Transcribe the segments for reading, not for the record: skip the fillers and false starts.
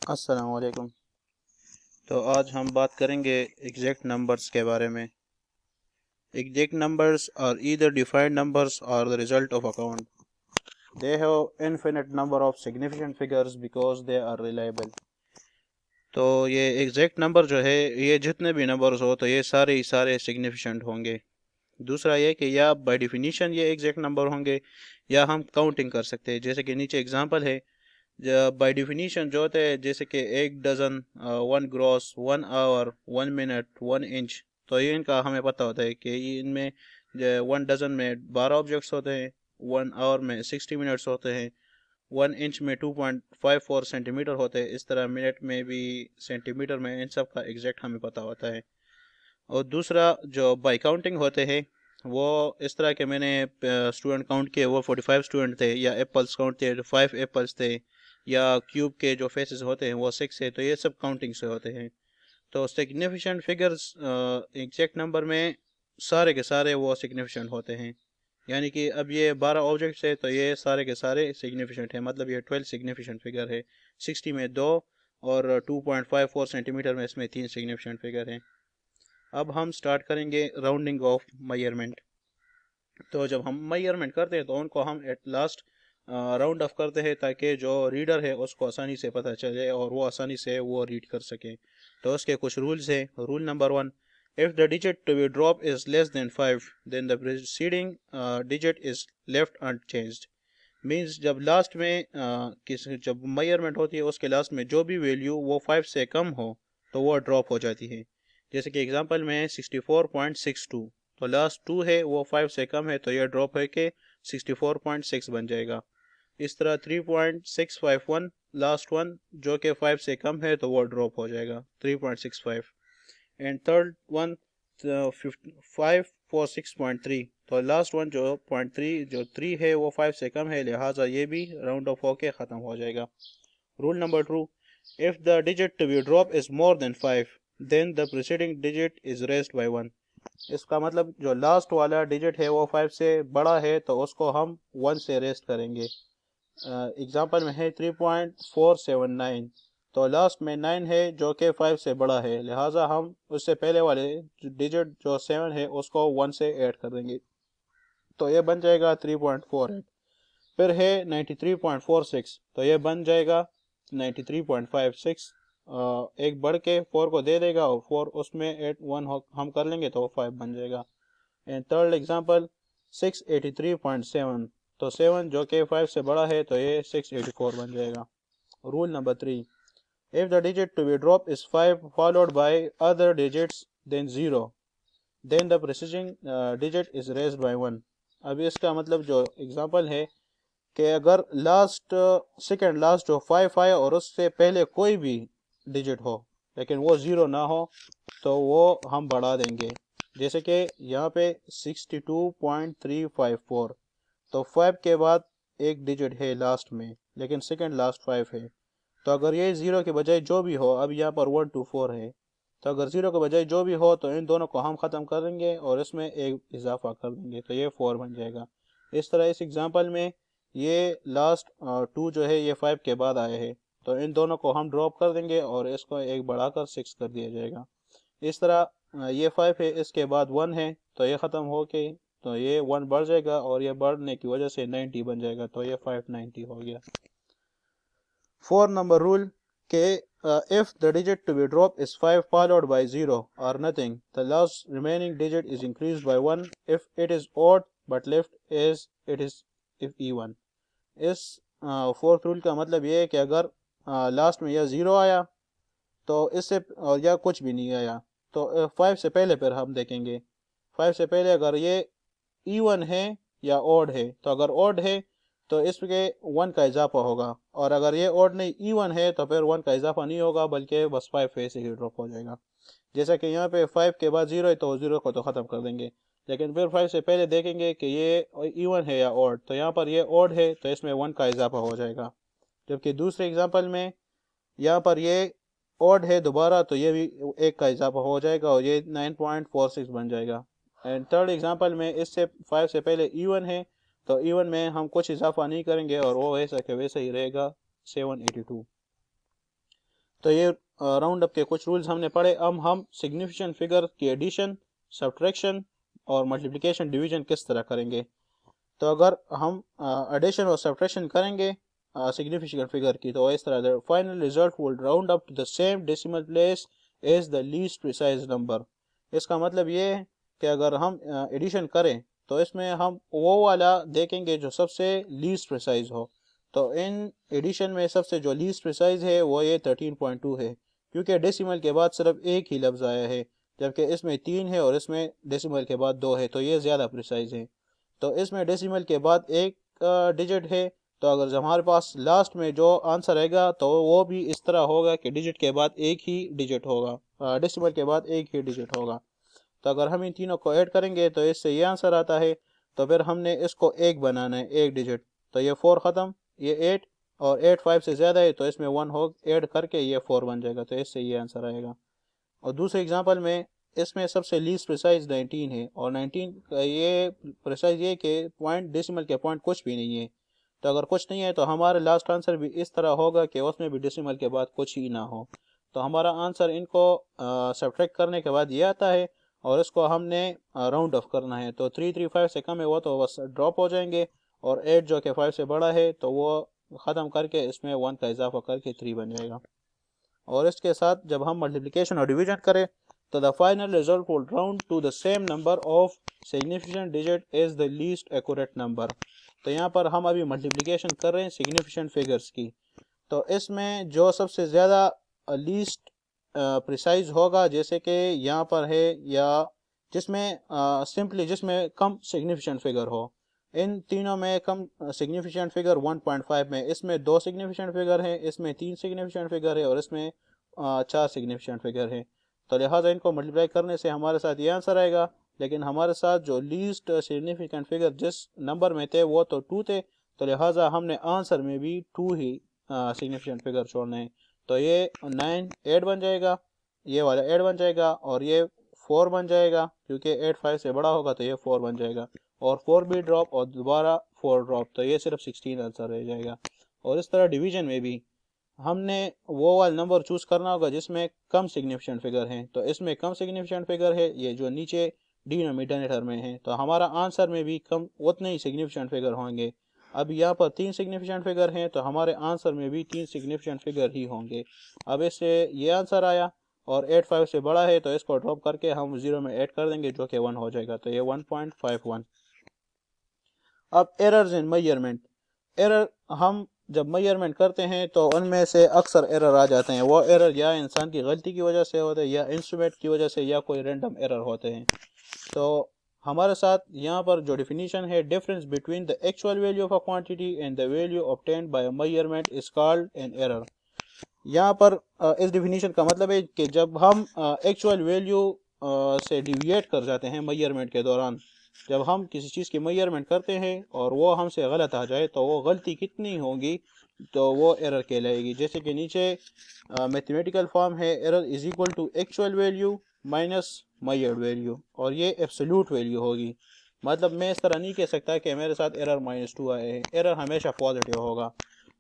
अस्सलाम वालेकुम। तो आज हम बात करेंगे एग्जैक्ट नंबर्स के बारे में। Exact numbers are either defined numbers or the result of account. They have infinite number of significant figures because they are reliable. तो ये एग्जैक्ट नंबर जो है, ये जितने भी नंबर्स हो तो ये सारे ही सारे सिग्निफिकेंट होंगे। दूसरा ये कि या बाय डिफिनीशन ये एग्जैक्ट नंबर होंगे या हम काउंटिंग कर सकते हैं, जैसे कि नीचे एग्जांपल है। बाय डिफिनीशन जो होते हैं, जैसे कि एक dozen, one gross, one hour, one minute, one inch. तो ये इनका हमें पता होता है कि इनमें वन डजन में 12 ऑब्जेक्ट्स होते हैं, वन आवर में 60 मिनट्स होते हैं, वन इंच में 2.54 सेंटीमीटर होते हैं, इस तरह मिनट में भी, सेंटीमीटर में, इन सब का एग्जैक्ट हमें पता होता है। और दूसरा जो बाई काउंटिंग होते हैं, वो इस तरह के मैंने स्टूडेंट काउंट किए, वो 45 स्टूडेंट थे। या एप्पल्स काउंट थे तो 5 एप्पल्स थे। या क्यूब के जो फेसेस होते हैं वो 6 है। तो ये सब काउंटिंग से होते हैं। तो सिग्निफिकेंट फिगर्स एग्जैक्ट नंबर में सारे के सारे वो सिग्निफिकेंट होते हैं। यानी कि अब ये 12 ऑब्जेक्ट्स है तो ये सारे के सारे सिग्निफिकेंट है, मतलब ये 12 सिग्निफिकेंट फिगर है। 60 में दो, और 2.54 सेंटीमीटर में इसमें 3 सिग्निफिकेंट फिगर हैं। अब हम स्टार्ट करेंगे राउंडिंग ऑफ मेजरमेंट। तो जब हम मेजरमेंट करते हैं तो उनको हम एट लास्ट राउंड ऑफ करते हैं, ताकि जो रीडर है उसको आसानी से पता चले और वो आसानी से वो रीड कर सके। तो उसके कुछ रूल्स हैं। Rule number 1, if the digit to be drop is less than 5 then the preceding digit is left unchanged. Means जब लास्ट में जब मेजरमेंट होती है उसके लास्ट में जो भी वैल्यू वो 5 से कम हो तो वो ड्रॉप हो जाती है। जैसे कि एग्जांपल में 64.62, तो लास्ट 2 है वो 5 से कम है तो ये ड्रॉप है कि 64.6 बन जाएगा। इस तरह 3.651, लास्ट वन जो कि 5 से कम है तो वो ड्रॉप हो जाएगा 3.65। एंड थर्ड वन 546.3, तो लास्ट वन जो 0.3 जो 3 है वो 5 से कम है, लिहाजा ये भी राउंड ऑफ होके ख़त्म हो जाएगा। Rule number 2, if the digit to be drop is more than 5 then the preceding digit is raised by 1। इसका मतलब जो लास्ट वाला डिजिट है वो 5 से बड़ा है तो उसको हम 1 से रेस्ट करेंगे। एग्जांपल में है 3.479, तो लास्ट में 9 है जो कि 5 से बड़ा है, लिहाजा हम उससे पहले वाले डिजिट जो 7 है उसको 1 से ऐड कर देंगे, तो ये बन जाएगा 3.48। फिर है 93.46, तो ये बन जाएगा 93.56। एक बढ़ के 4 को दे देगा और 4 उसमें एड 1 हम कर लेंगे तो 5 बन जाएगा। एंड थर्ड एग्जांपल 683.7, तो 7 जो कि 5 से बड़ा है तो ये 684 बन जाएगा। Rule number 3, if the digit to be drop is 5 followed by other digits then 0 then the preceding digit is raised by 1। अभी इसका मतलब जो एग्जांपल है कि अगर लास्ट सेकंड लास्ट जो 5 आए और उससे पहले कोई भी डिजिट हो लेकिन वो 0 ना हो तो वो हम बढ़ा देंगे। जैसे कि यहाँ पे 62.354, तो 5 के बाद एक डिजिट है लास्ट में लेकिन सेकंड लास्ट 5 है। तो अगर ये 0 के बजाय जो भी हो, अब यहाँ पर 124 है, तो अगर 0 के बजाय जो भी हो तो इन दोनों को हम ख़त्म कर देंगे और इसमें एक इजाफा कर देंगे तो ये 4 बन जाएगा। इस तरह इस एग्जांपल में ये लास्ट 2 जो है ये 5 के बाद आए हैं, तो इन दोनों को हम ड्रॉप कर देंगे और इसको एक बढ़ाकर 6 कर दिया जाएगा। इस तरह ये 5 है, इसके बाद 1 है, तो ये ख़त्म हो के तो ये 1 बढ़ जाएगा और ये बढ़ने की वजह से 90 बन जाएगा, तो ये 590 हो गया। 4 नंबर रूल के if the digit to be dropped is 5 followed by 0 or nothing, the last remaining digit is increased by 1 if it is odd but left as it is if even। इस fourth rule का मतलब ये है कि अगर last में या 0 आया तो इससे और या कुछ भी नहीं आया तो 5 से पहले फिर हम देखेंगे। 5 से पहले अगर ये इवन है या ऑड है, तो अगर ऑड है तो इसके 1 का इजाफा होगा, और अगर ये ऑड नहीं इवन है तो फिर 1 का इजाफा नहीं होगा बल्कि बस 5 ऐसे ही ड्रॉप हो जाएगा। जैसा कि यहाँ पे 5 के बाद 0 है तो 0 को तो ख़त्म कर देंगे, लेकिन फिर 5 से पहले देखेंगे कि ये इवन है या ऑड, तो यहाँ पर ये ऑड है तो इसमें 1 का इजाफा हो जाएगा। जबकि दूसरे एग्जाम्पल में यहाँ पर ये ऑड है दोबारा तो ये भी 1 का इजाफा हो जाएगा और ये 9.46 बन जाएगा। एंड थर्ड एग्जांपल में इससे 5 से पहले इवन है तो इवन में हम कुछ इजाफा नहीं करेंगे और वो वैसा के वैसे ही रहेगा 782। तो ये राउंड अप के कुछ रूल्स हमने पढ़े। अब हम सिग्निफिकेंट फिगर की एडिशन, सब्ट्रैक्शन और मल्टीप्लिकेशन, डिवीजन किस तरह करेंगे। तो अगर हम एडिशन और सब्ट्रैक्शन करेंगे सिग्निफिकेंट फिगर की, तो इस तरह final result would round up to the same decimal place as the least precise number. इसका मतलब ये है कि अगर हम एडिशन करें तो इसमें हम वो वाला देखेंगे जो सबसे लीस्ट प्रिसाइज हो। तो इन एडिशन में सबसे जो लीस्ट प्रिसाइज है वो ये 13.2 है, क्योंकि डेसिमल के बाद सिर्फ एक ही लफ्ज़ आया है, जबकि इसमें 3 है और इसमें डेसिमल के बाद 2 है, तो ये ज़्यादा प्रिसाइज है। तो इसमें डेसिमल के बाद एक डिजिट है, तो अगर हमारे पास लास्ट में जो आंसर आएगा तो वो भी इस तरह होगा कि डिजिट के बाद एक ही डिजिट होगा, डेसिमल के बाद एक ही डिजिट होगा। तो अगर हम इन तीनों को ऐड करेंगे तो इससे ये आंसर आता है। तो फिर हमने इसको एक बनाना है, एक डिजिट। तो ये 4 ख़त्म, ये 8, और 8 5 से ज़्यादा है तो इसमें 1 हो ऐड करके ये 4 बन जाएगा, तो इससे ये आंसर आएगा। और दूसरे एग्जांपल में इसमें सबसे लीस्ट प्रिसाइज 19 है, और 19 का ये प्रिसाइज ये कि पॉइंट डेसिमल के पॉइंट कुछ भी नहीं है। तो अगर कुछ नहीं है तो हमारा लास्ट आंसर भी इस तरह होगा कि उसमें भी डेसिमल के बाद कुछ ही ना हो। तो हमारा आंसर इनको सब्ट्रैक्ट करने के बाद ये आता है, और इसको हमने राउंड ऑफ करना है। तो 335 से कम है वो तो बस ड्रॉप हो जाएंगे, और 8 जो कि 5 से बड़ा है तो वो ख़त्म करके इसमें 1 का इजाफा करके 3 बन जाएगा। और इसके साथ जब हम मल्टीप्लिकेशन और डिवीजन करें तो the final result will round to the same number of significant digit as the least accurate number. तो यहाँ पर हम अभी मल्टीप्लिकेशन कर रहे हैं सिग्निफिकेंट फिगर्स की। तो इसमें जो सबसे ज़्यादा लीस्ट प्रिसाइज होगा, जैसे कि यहाँ पर है, या जिसमें सिंपली जिसमें कम सिग्निफिकेंट फिगर हो, इन तीनों में कम सिग्निफिकेंट फिगर 1.5 में, इसमें 2 सिग्निफिकेंट फिगर है, इसमें 3 सिग्निफिकेंट फिगर है, और इसमें 4 सिग्निफिकेंट फिगर है। तो लिहाजा इनको मल्टीप्लाई करने से हमारे साथ ये आंसर आएगा। लेकिन हमारे साथ जो लीस्ट सिग्निफिकेंट फिगर जिस नंबर में थे वो तो 2 थे, तो लिहाजा हमने आंसर में भी 2 ही सिग्निफिकेंट फिगर छोड़ने हैं। तो ये 9 8 बन जाएगा, ये वाला 8 बन जाएगा, और ये 4 बन जाएगा, क्योंकि 8 5 से बड़ा होगा तो ये 4 बन जाएगा, और 4 भी ड्रॉप और दोबारा 4 ड्रॉप, तो ये सिर्फ 16 आंसर रह जाएगा। और इस तरह डिवीजन में भी हमने वो वाला नंबर चूज़ करना होगा जिसमें कम सिग्निफिकेंट फिगर हैं। तो इसमें कम सिग्निफिकेंट फिगर है ये जो नीचे डिनोमिनेटर में है, तो हमारा आंसर में भी कम उतने ही सिग्निफिकेंट फिगर होंगे। अब यहाँ पर 3 सिग्निफिकेंट फिगर हैं, तो हमारे आंसर में भी 3 सिग्निफिकेंट फिगर ही होंगे। अब इससे ये आंसर आया, और 8 5 से बड़ा है तो इसको ड्रॉप करके हम 0 में ऐड कर देंगे जो कि 1 हो जाएगा, तो ये 1.51। अब एरर्स इन मेजरमेंट। एरर हम जब मेजरमेंट करते हैं तो उनमें से अक्सर एरर आ जाते हैं। वो एरर या इंसान की गलती की वजह से होते हैं, या इंस्ट्रूमेंट की वजह से, या कोई रैंडम एरर होते हैं। तो हमारे साथ यहाँ पर जो डिफिनीशन है, difference between the actual value of a quantity and the value obtained by a measurement is called an error. यहाँ पर इस डिफिनीशन का मतलब है कि जब हम एक्चुअल वैल्यू से डिविएट कर जाते हैं मेजरमेंट के दौरान, जब हम किसी चीज़ की मेजरमेंट करते हैं और वो हमसे गलत आ जाए तो वो गलती कितनी होगी, तो वो एरर कहलाएगी। जैसे कि नीचे मैथमेटिकल फॉर्म है, error is equal to actual value minus measured value, और ये एब्सोल्यूट वैल्यू होगी। मतलब मैं इस तरह नहीं कह सकता कि मेरे साथ एरर -2 आए हैं, एरर हमेशा पॉजिटिव होगा।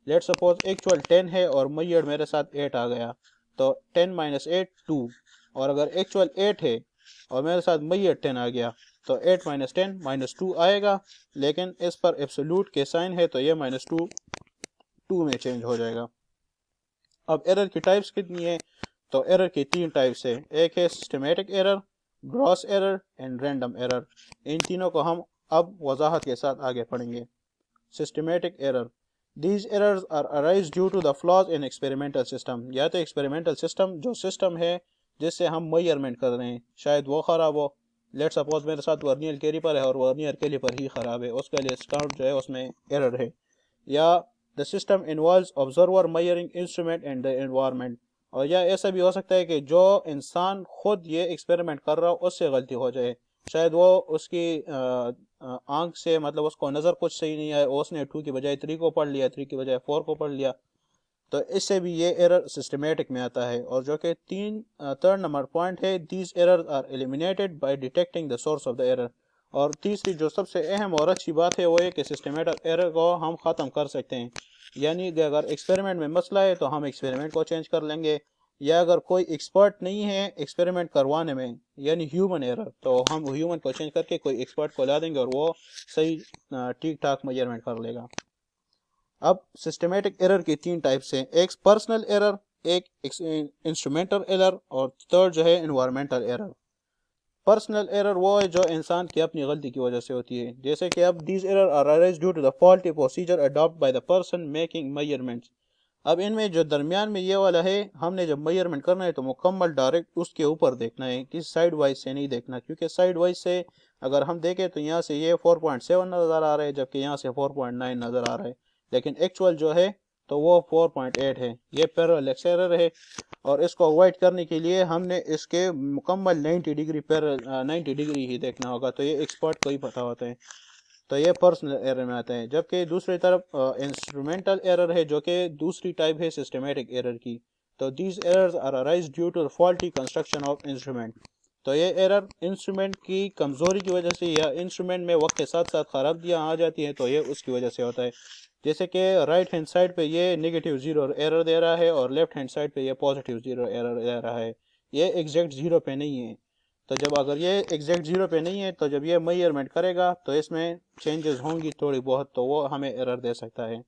लेट सपोज एक्चुअल 10 है और मेजर्ड मेरे साथ 8 आ गया, तो 10 - 8 2। और अगर एक्चुअल 8 है और मेरे साथ मेजर्ड 10 आ गया, तो 8 - 10 -2 आएगा, लेकिन इस पर एब्सोल्यूट के साइन है तो ये -2 2 में चेंज हो जाएगा। अब एरर की टाइप्स कितनी है, तो एरर की 3 टाइप्स है। एक है systematic error, gross error and random error. इन तीनों को हम अब वजाहत के साथ आगे पढ़ेंगे। Systematic error, these errors are arise due to the flaws in experimental system. या तो एक्सपेरिमेंटल सिस्टम, जो सिस्टम है जिससे हम मेजरमेंट कर रहे हैं, शायद वो ख़राब हो। लेट सपोज मेरे साथ वर्नियर कैलिपर है और वर्नियर कैलिपर ही ख़राब है, उसके लिए स्काउट जो है उसमें एरर है। या the system involves observer measuring instrument and the environment. और या ऐसा भी हो सकता है कि जो इंसान खुद ये एक्सपेरिमेंट कर रहा हो उससे गलती हो जाए, शायद वो उसकी आंख से, मतलब उसको नज़र कुछ सही नहीं आए, उसने 2 की बजाय 3 को पढ़ लिया, 3 की बजाय 4 को पढ़ लिया, तो इससे भी ये एरर सिस्टमेटिक में आता है। और जो कि थर्ड नंबर पॉइंट है, these errors are eliminated by detecting the source of the error. और तीसरी जो सबसे अहम और अच्छी बात है वो है कि सिस्टमेटिक एरर को हम ख़त्म कर सकते हैं। यानी कि अगर एक्सपेरिमेंट में मसला है तो हम एक्सपेरिमेंट को चेंज कर लेंगे, या अगर कोई एक्सपर्ट नहीं है एक्सपेरिमेंट करवाने में यानी ह्यूमन एरर, तो हम ह्यूमन को चेंज करके कोई एक्सपर्ट को ला देंगे और वो सही ठीक ठाक मेजरमेंट कर लेगा। अब सिस्टमेटिक एरर की तीन टाइप्स हैं, एक पर्सनल एरर, एक इंस्ट्रूमेंटल एरर और थर्ड जो है एनवायरमेंटल एरर। पर्सनल एरर वो है जो इंसान की अपनी गलती की वजह से होती है, जैसे कि अब these error are arise due to the faulty procedure adopt by the person making measurements. अब इनमें जो दरमियान में ये वाला है, हमने जब मेजरमेंट करना है तो मुकम्मल डायरेक्ट उसके ऊपर देखना है, किसी साइड वाइज से नहीं देखना, क्योंकि साइड वाइज से अगर हम देखें तो यहाँ से ये 4.7 नज़र आ रहा है जबकि यहाँ से 4.9 नज़र आ रहा है, लेकिन एक्चुअल जो है तो वो 4.8 है। ये पैरेलल एरर है और इसको अवॉइड करने के लिए हमने इसके मुकम्मल 90 डिग्री ही देखना होगा, तो ये एक्सपर्ट को ही पता होता है। तो ये पर्सनल एरर में आता है। जबकि दूसरी तरफ इंस्ट्रूमेंटल एरर है जो कि दूसरी टाइप है सिस्टमेटिक एरर की। तो these errors are arise due to faulty construction of instrument. तो ये एरर इंस्ट्रूमेंट की कमज़ोरी की वजह से या इंस्ट्रूमेंट में वक्त के साथ साथ खराबियाँ आ जाती हैं तो ये उसकी वजह से होता है। जैसे कि राइट हैंड साइड पे ये नेगेटिव ज़ीरो एरर दे रहा है और लेफ्ट हैंड साइड पे ये पॉजिटिव ज़ीरो एरर दे रहा है, ये एग्जैक्ट ज़ीरो पे नहीं है। तो जब अगर ये एग्जैक्ट ज़ीरो पे नहीं है तो जब ये मेजरमेंट करेगा तो इसमें चेंजेस होंगी थोड़ी बहुत, तो वो हमें एरर दे सकता है।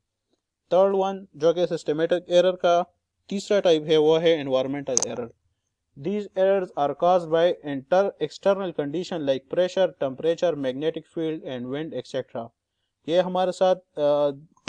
थर्ड वन जो कि सिस्टमेटिक एरर का तीसरा टाइप है वो है environmental error. These errors are caused by external condition like pressure, temperature, magnetic field and wind etc. ये हमारे साथ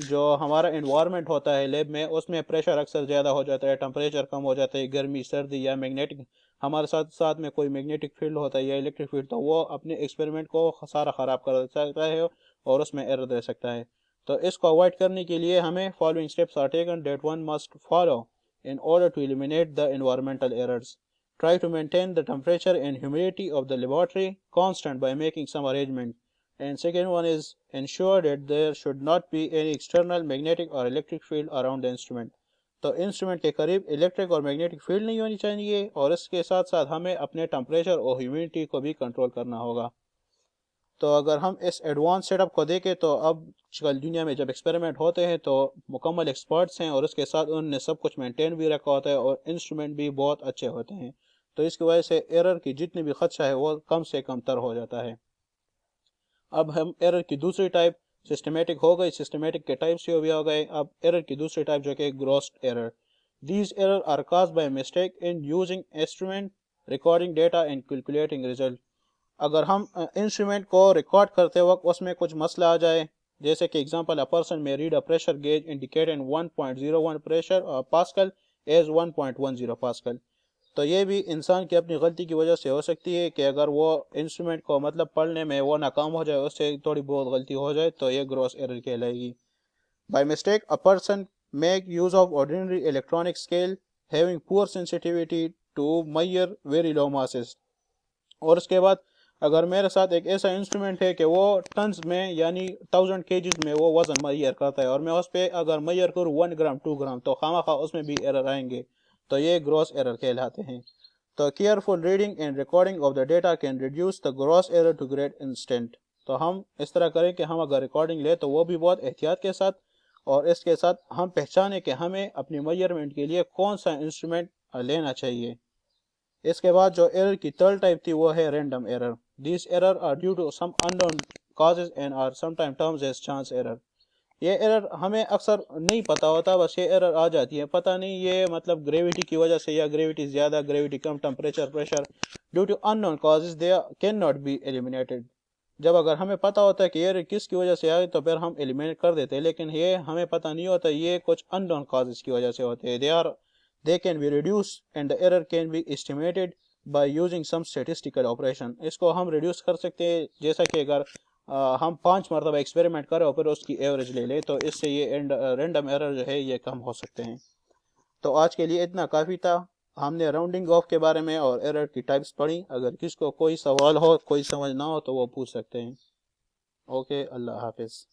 जो हमारा इन्वायरमेंट होता है लैब में उसमें प्रेशर अक्सर ज़्यादा हो जाता है, टेम्परेचर कम हो जाता है, गर्मी सर्दी या मैग्नेटिक हमारे साथ साथ में कोई मैग्नेटिक फील्ड होता है या इलेक्ट्रिक फील्ड, तो वो अपने एक्सपेरिमेंट को सारा ख़राब कर सकता है और उसमें एरर दे सकता है। तो इसको अवॉइड करने के लिए हमें following steps are taken that one must follow in order to eliminate the environmental errors. Try to maintain the temperature and humidity of the laboratory constant by making some arrangement. And second one is ensure that there should not be any external magnetic or electric field around the instrument. तो instrument के करीब electric और magnetic field नहीं होनी चाहिए और इसके साथ साथ हमें अपने टेम्परेचर और ह्यूमिडिटी को भी कंट्रोल करना होगा। तो अगर हम इस एडवांस सेटअप को देखें तो अब कल दुनिया में जब एक्सपेरिमेंट होते हैं तो मुकम्मल एक्सपर्ट्स हैं और उसके साथ उन्होंने सब कुछ मेंटेन भी रखा होता है और इंस्ट्रूमेंट भी बहुत अच्छे होते हैं, तो इसकी वजह से एरर की जितनी भी खदशा है वो कम से कम तर हो जाता है। अब हम एरर की दूसरी टाइप सिस्टमेटिक हो गई, सिस्टमेटिक के टाइप से भी हो गए। अब एरर की दूसरी टाइप जो कि gross error. These error are caused by mistake in using instrument, recording data and calculating result. अगर हम इंस्ट्रूमेंट को रिकॉर्ड करते वक्त उसमें कुछ मसला आ जाए, जैसे कि example a person may read a pressure gauge indicating 1.01 pressure pascal as 1.10 pascal, तो ये भी इंसान की अपनी गलती की वजह से हो सकती है कि अगर वो इंस्ट्रूमेंट को मतलब पढ़ने में वो नाकाम हो जाए, उससे थोड़ी बहुत गलती हो जाए तो ये ग्रॉस एरर कहलाएगी। By mistake a person make use of ordinary electronic scale having poor sensitivity to measure very low masses. और उसके बाद अगर मेरे साथ एक ऐसा इंस्ट्रूमेंट है कि वो टन्स में यानी 1000 केजीज में वो वजन मैयर करता है और मैं उस पर अगर मैयर करूँ 1 ग्राम 2 ग्राम तो खामा उसमें भी एरर आएंगे, तो ये ग्रॉस एरर कहलाते हैं। तो careful reading and recording of the data can reduce the gross error to great extent. तो हम इस तरह करें कि हम अगर रिकॉर्डिंग ले तो वो भी बहुत एहतियात के साथ, और इसके साथ हम पहचानें कि हमें अपनी मेजरमेंट के लिए कौन सा इंस्ट्रूमेंट लेना चाहिए। इसके बाद जो एरर की थर्ड टाइप थी वो है random error. This error are due to some unknown causes and are sometime terms as chance error. ये एरर हमें अक्सर नहीं पता होता, बस ये एरर आ जाती है, पता नहीं ये मतलब ग्रेविटी की वजह से या ग्रेविटी ज़्यादा ग्रेविटी कम temperature pressure due to unknown causes they can not be eliminated. जब अगर हमें पता होता है कि ये किसकी वजह से आए तो फिर हम एलिमिनेट कर देते हैं, लेकिन ये हमें पता नहीं होता ये कुछ अननोन कॉजेज की वजह से होते हैं। they can be reduced and the error can be estimated by using some statistical operation। इसको हम रिड्यूस कर सकते हैं, जैसा कि अगर हम 5 मरतबा एक्सपेरिमेंट करें और फिर उसकी एवरेज ले लें तो इससे ये रैंडम एरर जो है ये कम हो सकते हैं। तो आज के लिए इतना काफ़ी था। हमने राउंडिंग ऑफ के बारे में और एरर की टाइप्स पढ़ी। अगर किसको कोई सवाल हो कोई समझ ना हो तो वो पूछ सकते हैं। ओके, अल्लाह हाफिज़।